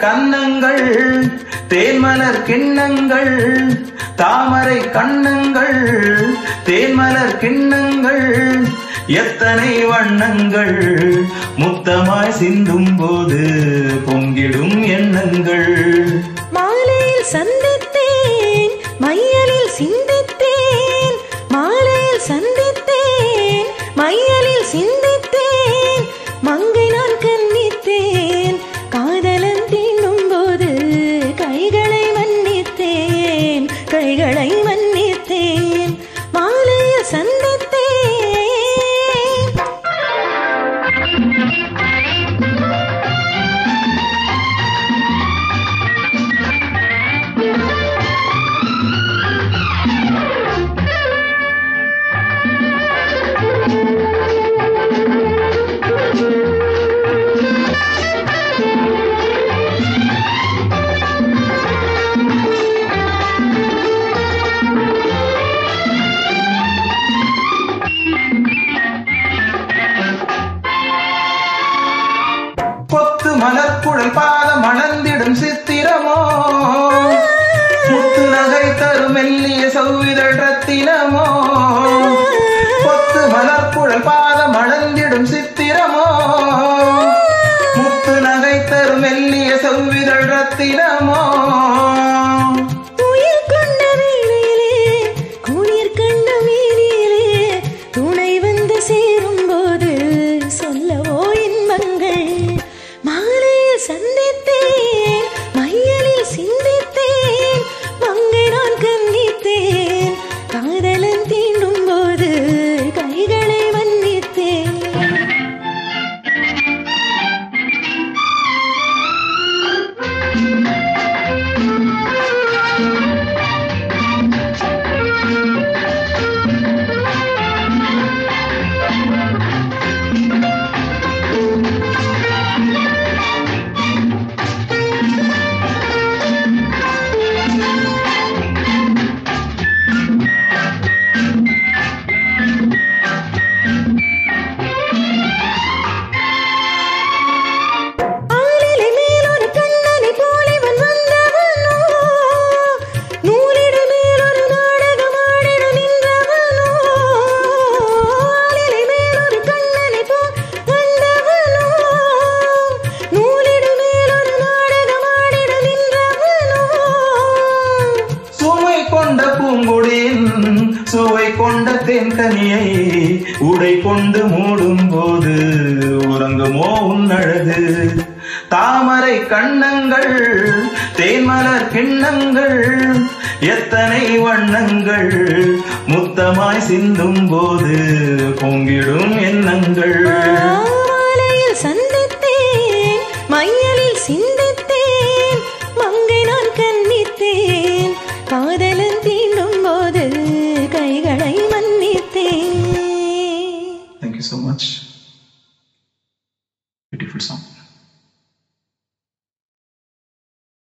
கன்னங்கள் தேன்மலர் கிண்ணங்கள் தாமரை கண்ணங்கள் தேன்மலர் கிண்ணங்கள் எத்தனை வண்ணங்கள் முத்தமாய் சிந்தும் போது பொங்கிடும் எண்ணங்கள். மாலையில் சந்தித்தேன் மையலில் சிந்தித்தேன் மாலையில் சந்தித்தேன் மையலில் சிந்தித்தேன் மங்கை நான் கன்னித்தேன் காதலன் தீண்டும் போது கைகளை மன்னித்தேன் கைகளை மன்னித்தேன் மாலையில் சந்தித்தேன். கொத்து மலர்குழல் பாதம் மணந்திடும் சித்திரமோ முத்து நகை தரும் மெல்லிய சௌவிதழ் ரத்தினமோ கொத்து மலர்குழல் பாதம் மணந்திடும் சித்திரமோ முத்து நகை தரும் மெல்லிய சௌவிதழ் ரத்தினமோ. சந்தித்தேன் மையலில் சிந்தித்தேன் மங்கை நான் கன்னித்தேன் காதலன் தீண்டும் போது கைகளை மன்னித்தேன். சுவை கொண்ட தேன்கனியை உடை கொண்டு மூடும் போது உறங்குமோ உன்னழகு. தாமரை கண்ணங்கள் தேன்மலர் கிண்ணங்கள் எத்தனை வண்ணங்கள் முத்தமாய் சிந்தும் போது பொங்கிடும் எண்ணங்கள். மாலையில் சந்தித்தேன் மையலில் சிந்தித்தேன் மங்கை நான் கன்னித்தேன் காதலன் தீண்டும் போது கைகளை மன்னித்தேன். Thank you so much. Beautiful song.